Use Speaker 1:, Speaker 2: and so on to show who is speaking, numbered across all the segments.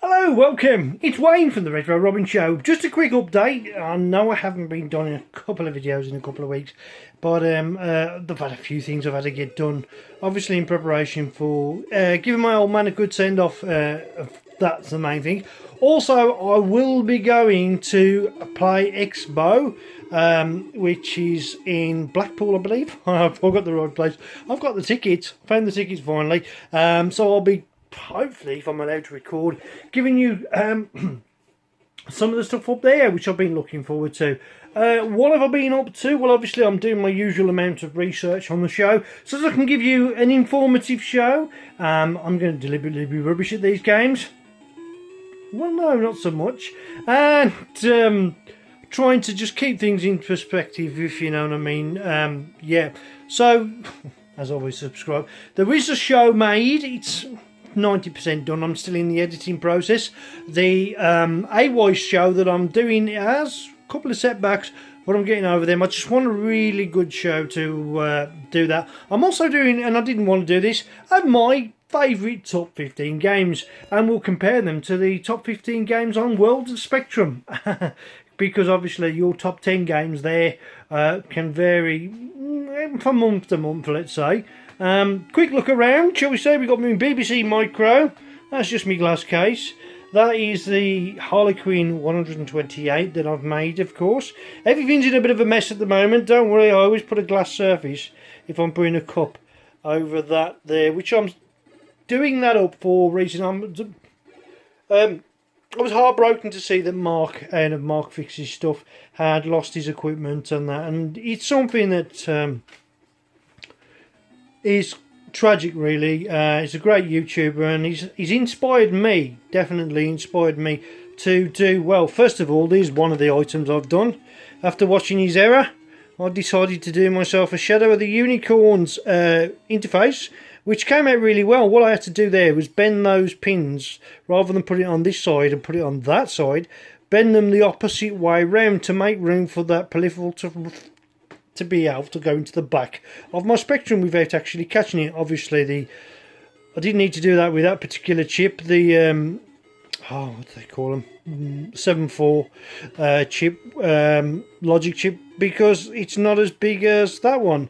Speaker 1: Hello, welcome. It's Wayne from the Retro Robbins Show. Just a quick update. I know I haven't been done in a couple of videos in a couple of weeks, but I've had a few things I've had to get done. Obviously in preparation for giving my old man a good send-off. That's the main thing. Also, I will be going to Play Expo, which is in Blackpool, I believe. I've got the right place. I've got the tickets. Found the tickets finally. So I'll be, hopefully, if I'm allowed to record, giving you some of the stuff up there which I've been looking forward to. What have I been up to? Well, obviously I'm doing my usual amount of research on the show so that I can give you an informative show. I'm going to deliberately be rubbish at these games. Well, no, not so much. And trying to just keep things in perspective, if you know what I mean. Yeah, so as always, subscribe. There is a show made. It's 90% done. I'm still in the editing process. The AY show that I'm doing has a couple of setbacks, but I'm getting over them. I just want a really good show to do that. I'm also doing, and I didn't want to do this, my favourite top 15 games, and we'll compare them to the top 15 games on World of Spectrum. Because obviously your top 10 games there can vary from month to month, let's say. Quick look around, shall we say. We've got my BBC Micro. That's just my glass case. That is the Harlequin 128 that I've made, of course. Everything's in a bit of a mess at the moment. Don't worry, I always put a glass surface if I'm putting a cup over that there, which I'm doing that up for a reason. I was heartbroken to see that Mark, out of Mark Fix's stuff, had lost his equipment and that, and it's something that is tragic, really. He's a great YouTuber, and he's inspired me, definitely inspired me to do well. First of all, this is one of the items I've done. After watching his error, I decided to do myself a Shadow of the Unicorns interface, which came out really well. What I had to do there was bend those pins, rather than put it on this side and put it on that side, bend them the opposite way round to make room for that peripheral to be able to go into the back of my Spectrum without actually catching it. Obviously, I didn't need to do that with that particular chip, the what do they call them, 7.4 chip, logic chip, because it's not as big as that one.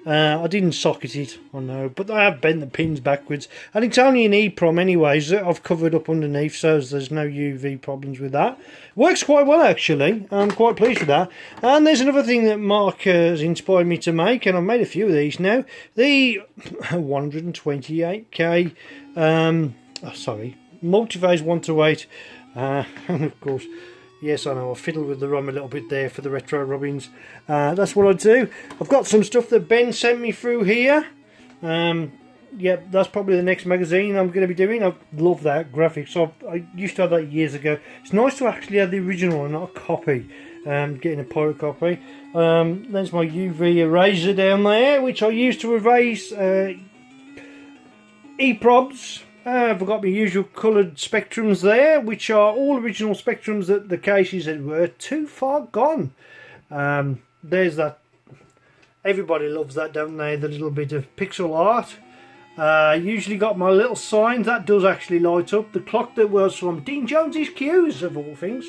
Speaker 1: I didn't socket it, I know, but I have bent the pins backwards, and it's only an EEPROM anyways that I've covered up underneath, so there's no UV problems with that. Works quite well, actually. I'm quite pleased with that. And there's another thing that Mark has inspired me to make, and I've made a few of these now. The 128K, multi-phase 1 to 8, and of course, yes, I know, I fiddled with the ROM a little bit there for the Retro Robbins. That's what I do. I've got some stuff that Ben sent me through here. Yeah, that's probably the next magazine I'm going to be doing. I love that graphics. I used to have that years ago. It's nice to actually have the original and not a copy. Getting a pirate copy. There's my UV eraser down there, which I use to erase EEPROMs. I've got my usual coloured Spectrums there, which are all original Spectrums that the cases that were too far gone. There's that. Everybody loves that, don't they? The little bit of pixel art. Usually got my little signs. That does actually light up. The clock that was from Dean Jones's Cues, of all things.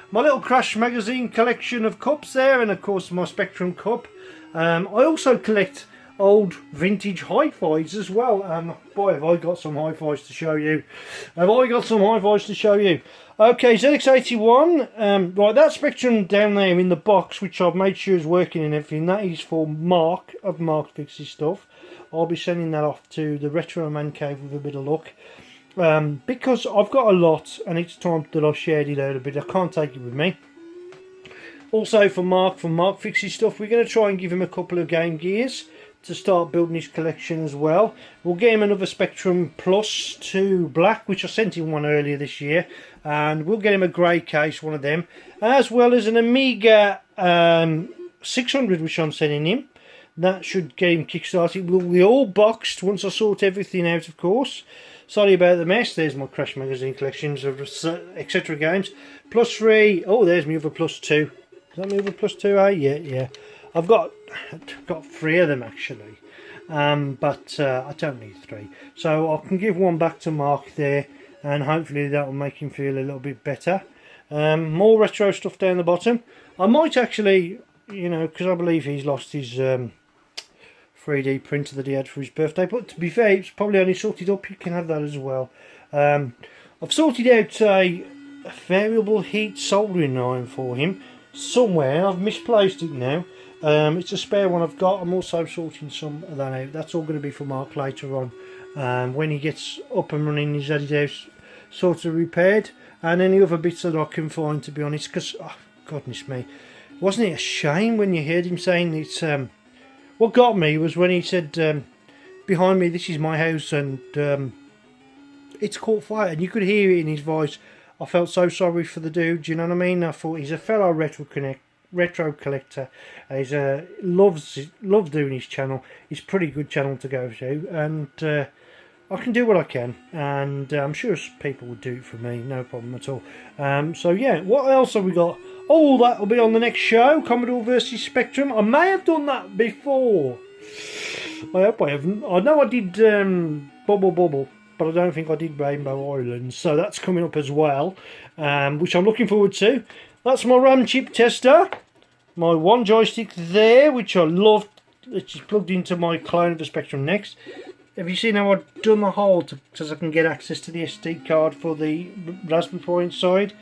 Speaker 1: My little Crash magazine collection of cups there, and of course my Spectrum cup. I also collect old vintage hi-fis as well. Boy, have I got some hi-fis to show you. Okay, ZX81. Right, that Spectrum down there in the box, which I've made sure is working and everything, that is for Mark of Mark Fix's stuff. I'll be sending that off to the Retro Man Cave with a bit of luck. Because I've got a lot, and it's time that I've shared it out a bit. I can't take it with me. Also for Mark Fix's stuff, we're going to try and give him a couple of Game Gears to start building his collection as well. We'll get him another Spectrum Plus 2 Black, which I sent him one earlier this year, and we'll get him a grey case, one of them, as well as an Amiga 600, which I'm sending him. That should get him kickstarted. We'll be all boxed once I sort everything out, of course. Sorry about the mess. There's my Crash magazine collections of etc. games. Plus 3. Oh, there's my other Plus 2. Is that my other Plus 2A? Yeah. I've got 3 of them actually. but I don't need 3, so I can give one back to Mark there, and hopefully that will make him feel a little bit better. More retro stuff down the bottom. I might actually, you know, because I believe he's lost his 3D printer that he had for his birthday, but to be fair, it's probably only sorted up. You can have that as well. I've sorted out a variable heat soldering iron for him somewhere. I've misplaced it now. It's a spare one I've got. I'm also sorting some of that out. That's all going to be for Mark later on, when he gets up and running. He's had his house sort of repaired, and any other bits that I can find, to be honest, because oh, goodness me, wasn't it a shame when you heard him saying it's what got me was when he said behind me, this is my house, and it's caught fire, and you could hear it in his voice. I felt so sorry for the dude, you know what I mean? I thought he's a fellow retro collector. He's loves doing his channel. It's a pretty good channel to go to, and I can do what I can, and I'm sure people would do it for me, no problem at all. So yeah, what else have we got? Oh, that will be on the next show, Commodore versus Spectrum. I may have done that before. I hope I haven't. I know I did Bubble, but I don't think I did Rainbow Islands, so that's coming up as well, which I'm looking forward to. That's my RAM chip tester, my one joystick there, which I love, which is plugged into my clone of the Spectrum Next. Have you seen how I've done the hole so I can get access to the SD card for the Raspberry Pi inside,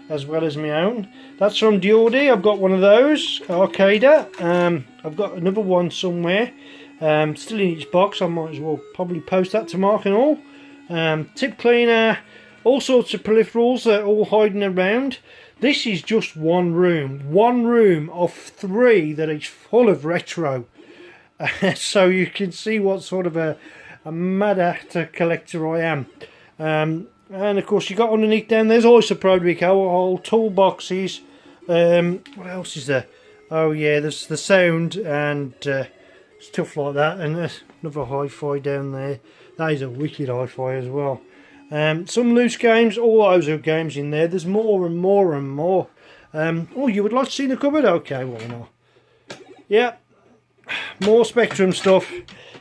Speaker 1: as well as my own? That's from Diordi. I've got one of those, Arcada. I've got another one somewhere, still in its box. I might as well probably post that to Mark and all. Tip cleaner, all sorts of peripherals that are all hiding around. This is just one room of 3 that is full of retro. So you can see what sort of a mad actor collector I am. And of course you got underneath down there's isopropyl alcohol, toolboxes. What else is there? Oh yeah, there's the sound and stuff like that, and there's another hi-fi down there. That is a wicked hi-fi as well. Some loose games, all those are games in there. There's more and more and more. Oh, you would like to see the cupboard? Okay, why not? Yeah, more Spectrum stuff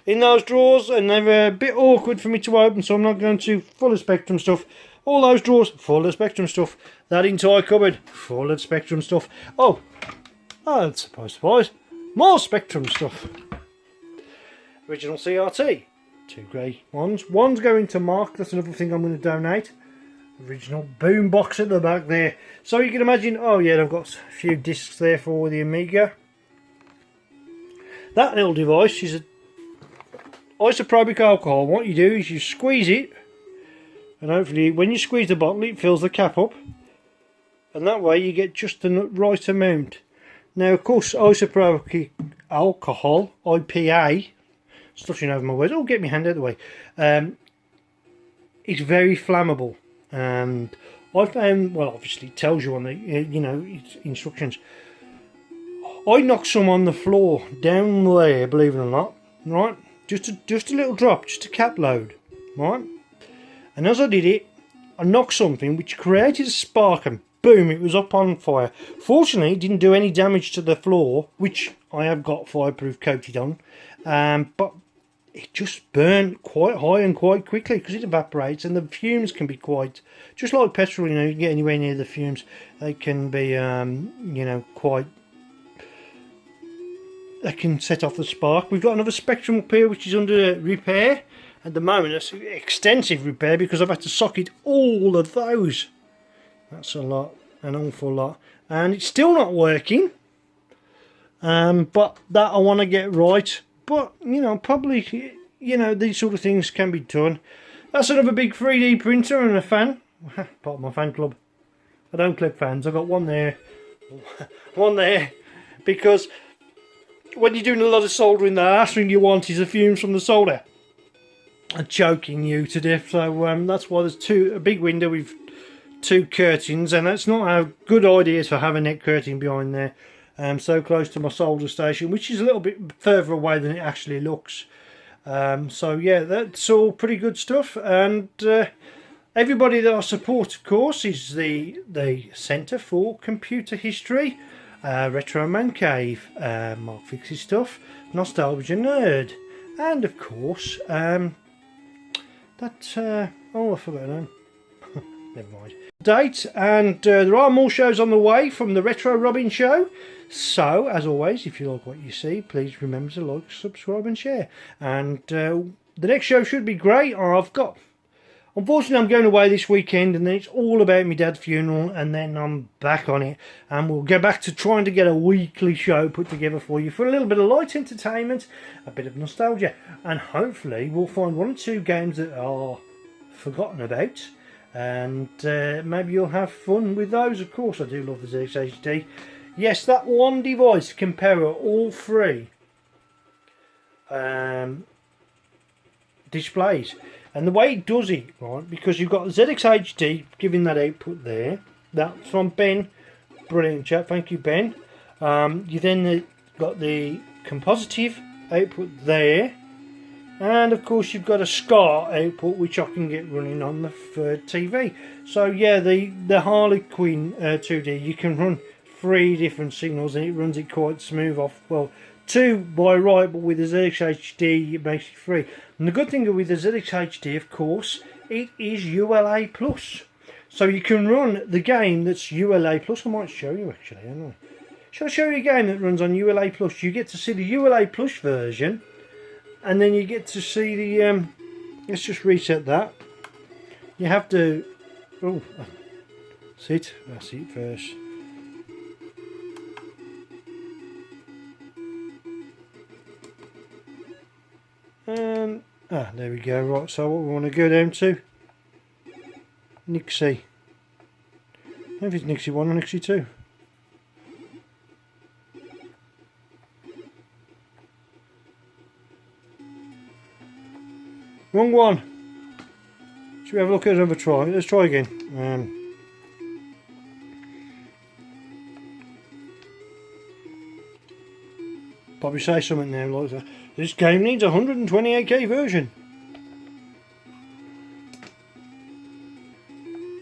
Speaker 1: in those drawers, and they're a bit awkward for me to open, so I'm not going to. Full of Spectrum stuff. All those drawers full of Spectrum stuff. That entire cupboard full of Spectrum stuff. Oh, surprise, more Spectrum stuff. Original CRT. 2 grey ones. One's going to Mark. That's another thing I'm going to donate. Original boom box at the back there. So you can imagine. Oh yeah, I've got a few discs there for the Amiga. That little device is a isopropyl alcohol. What you do is you squeeze it, and hopefully when you squeeze the bottle it fills the cap up, and that way you get just the right amount. Now of course isopropyl alcohol, IPA, stuffing over my words, oh get my hand out of the way, it's very flammable, and I found, well obviously it tells you on the instructions. I knocked some on the floor down there, believe it or not, right? Just a little drop, just a cap load, right? And as I did it, I knocked something which created a spark, and boom, it was up on fire. Fortunately, it didn't do any damage to the floor, which I have got fireproof coated on, but it just burned quite high and quite quickly because it evaporates, and the fumes can be quite, just like petrol, you know, you can get anywhere near the fumes, they can be, quite, they can set off the spark. We've got another Spectrum up here which is under repair at the moment. It's extensive repair because I've had to socket all of those. That's a lot, an awful lot, and it's still not working, but that I want to get right. But probably these sort of things can be done. That's another big 3D printer and a fan. Part of my fan club. I don't clip fans. I've got one there, one there, because when you're doing a lot of soldering, the last thing you want is the fumes from the solder and choking you to death. So that's why there's a big window with 2 curtains, and that's not a good idea to have a net curtain behind there. So close to my solder station, which is a little bit further away than it actually looks. So yeah, that's all pretty good stuff. And everybody that I support, of course, is the Centre for Computer History, Retro Man Cave, Mark Fix's Stuff, Nostalgia Nerd, and of course oh, I forgot her name. never mind. Date, and there are more shows on the way from the Retro Robin Show. So, as always, if you like what you see, please remember to like, subscribe and share. And the next show should be great. Unfortunately, I'm going away this weekend, and then it's all about my dad's funeral, and then I'm back on it. And we'll get back to trying to get a weekly show put together for you for a little bit of light entertainment, a bit of nostalgia, and hopefully we'll find 1 or 2 games that are forgotten about, and maybe you'll have fun with those. Of course, I do love the ZX HD. Yes, that one device can power all 3 displays. And the way it does it, right, because you've got the ZX HD giving that output there. That's from Ben. Brilliant chat. Thank you, Ben. You then got the compositive output there. And, of course, you've got a SCAR output, which I can get running on the third TV. So, yeah, the Harlequin 2D, you can run 3 different signals, and it runs it quite smooth off. Well, 2 by right, but with the ZX HD it makes it 3. And the good thing with the ZX HD, of course, it is ULA Plus. So you can run the game that's ULA Plus. I might show you actually, haven't I? Shall I show you a game that runs on ULA Plus? You get to see the ULA Plus version, and then you get to see the let's just reset that. You have to that's it first. There we go. Right, so what we want to go down to Nixie. I don't know if it's Nixie 1 or Nixie 2. Wrong one. Should we have a look at another try? Let's try again. Probably say something now like that. This game needs a 128k version.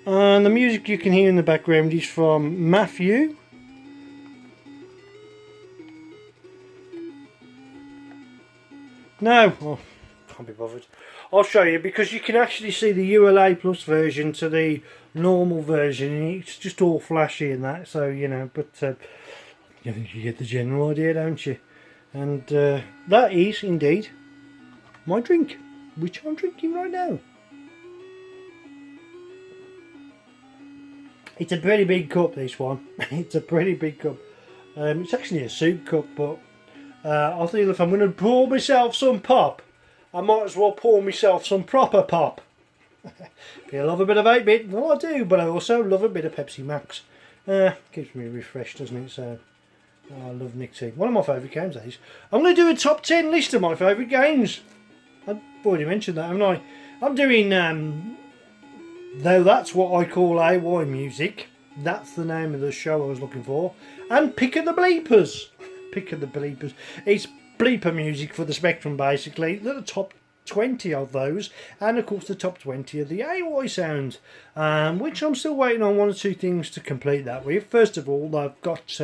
Speaker 1: And the music you can hear in the background is from Matthew. No, can't be bothered. I'll show you, because you can actually see the ULA Plus version to the normal version, and it's just all flashy and that. So you know, but you get the general idea, don't you? And that is indeed my drink, which I'm drinking right now. It's a pretty big cup, this one. It's a pretty big cup. It's actually a soup cup, but I think if I'm going to pour myself some pop, I might as well pour myself some proper pop. If you love a bit of 8-bit, well I do, but I also love a bit of Pepsi Max. Keeps me refreshed, doesn't it? So I love Nixie. One of my favourite games, that is. I'm going to do a top 10 list of my favourite games. I've already mentioned that, haven't I? I'm doing, though that's what I call AY music. That's the name of the show I was looking for. And Pick of the Bleepers. Pick of the Bleepers. It's bleeper music for the Spectrum, basically. The top 20 of those. And, of course, the top 20 of the AY sounds. Which I'm still waiting on 1 or 2 things to complete that with. First of all, I've got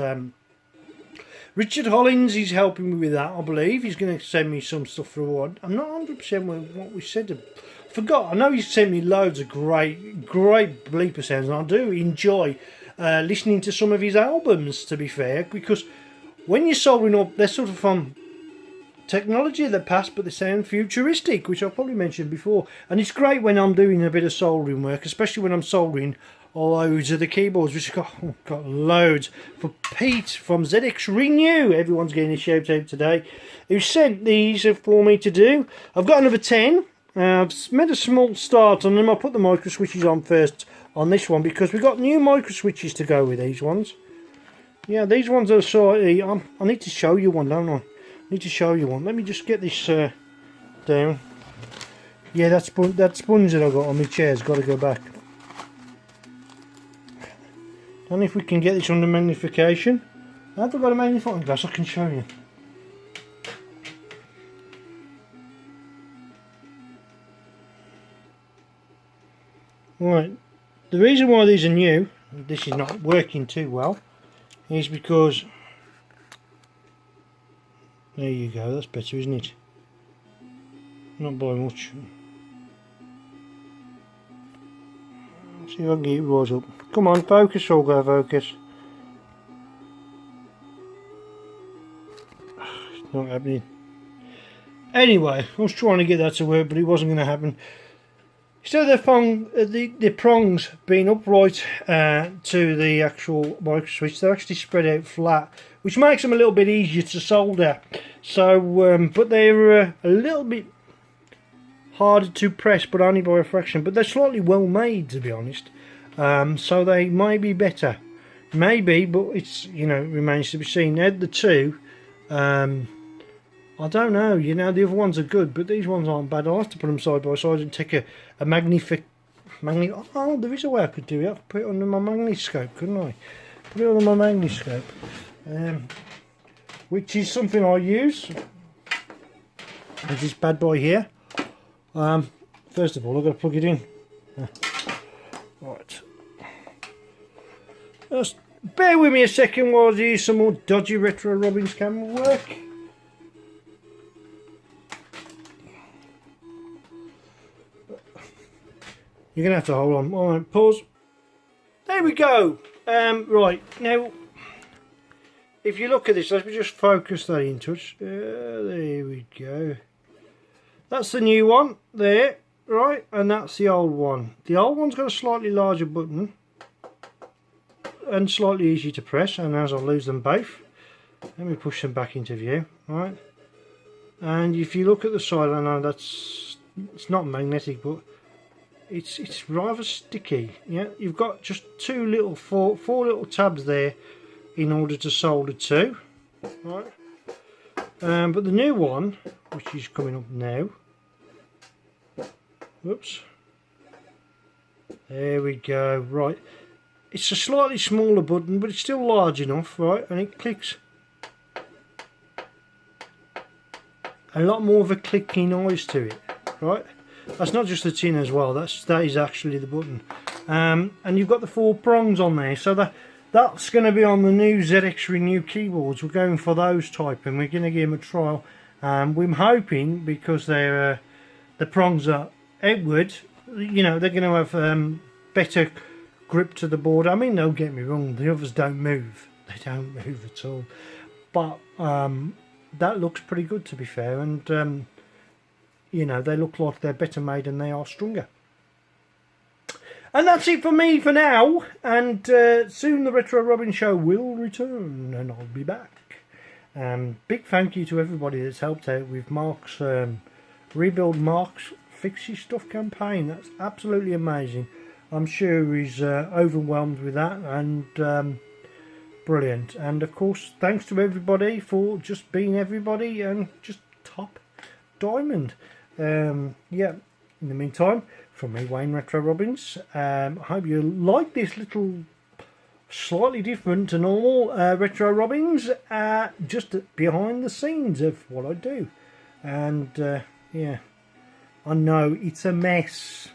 Speaker 1: Richard Hollins. He's helping me with that, I believe. He's going to send me some stuff for I'm not 100% with what we said. I forgot. I know he's sent me loads of great bleeper sounds, and I do enjoy listening to some of his albums, to be fair, because when you're soldering up, they're sort of from technology of the past, but they sound futuristic, which I've probably mentioned before. And it's great when I'm doing a bit of soldering work, especially when I'm soldering loads of the keyboards, which I've got loads. For Pete from ZX Renew, everyone's getting a shout out today, who sent these for me to do. I've got another 10. I've made a small start on them. I'll put the micro switches on first on this one, because we've got new micro switches to go with these ones. Yeah, these ones are slightly... I need to show you one, don't I? I need to show you one. Let me just get this down. Yeah, that sponge that I got on my chair's got to go back. I don't know if we can get this under magnification. I've got a magnifying glass, I can show you. Right, the reason why these are new, this is not working too well, is because, there you go, that's better, isn't it? Not by much. See if I can get it right up. Come on, focus, or go focus. It's not happening. Anyway, I was trying to get that to work, but it wasn't going to happen. Instead of the prongs being upright to the actual micro switch, they're actually spread out flat, which makes them a little bit easier to solder. So, but they're a little bit harder to press, but only by a fraction. But they're slightly well made, to be honest. So they may be better, maybe, but it's, you know, remains to be seen. Now the two, I don't know, you know, the other ones are good, but these ones aren't bad. I'll have to put them side by side and take a oh, there is a way I could do it. I could put it under my magniscope, couldn't I? Put it under my magniscope, which is something I use. There's this bad boy here. First of all, I've got to plug it in. Right. Just bear with me a second while I do some more dodgy Retro Robbins camera work. You're going to have to hold on. Alright, pause. There we go. Right, now, if you look at this, let me just focus that in touch. There we go. That's the new one, there, right? And that's the old one. The old one's got a slightly larger button and slightly easier to press, and as I lose them both, let me push them back into view, right? And if you look at the side, I know it's not magnetic, but it's rather sticky. Yeah, you've got just four little tabs there in order to solder to, right? But the new one, which is coming up now, whoops, there we go. Right, it's a slightly smaller button, but it's still large enough, right? And it clicks a lot more of a clicking noise to it, right? That's not just the tin as well, that is actually the button. And you've got the 4 prongs on there, so that's going to be on the new ZX Renew keyboards. We're going for those type, and we're going to give them a trial. We're hoping, because they're the prongs are outward, you know, they're going to have better grip to the board. I mean, don't get me wrong, the others don't move. They don't move at all. But that looks pretty good, to be fair, and you know, they look like they're better made and they are stronger. And that's it for me for now, and soon the Retro Robbins show will return and I'll be back. Big thank you to everybody that's helped out with Mark's Rebuild Mark's Fix Your Stuff campaign. That's absolutely amazing. I'm sure he's overwhelmed with that, and brilliant. And of course, thanks to everybody for just being everybody and just top diamond. Yeah, in the meantime, from me, Wayne Retro Robbins, I hope you like this little slightly different to normal Retro Robbins, just behind the scenes of what I do. And yeah, I know it's a mess.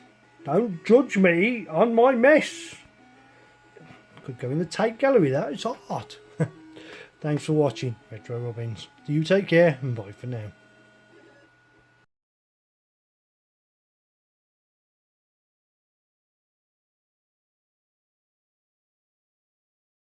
Speaker 1: Don't judge me on my mess. Could go in the tape gallery, that is art. Thanks for watching, Retro Robbins. You take care, and bye for now.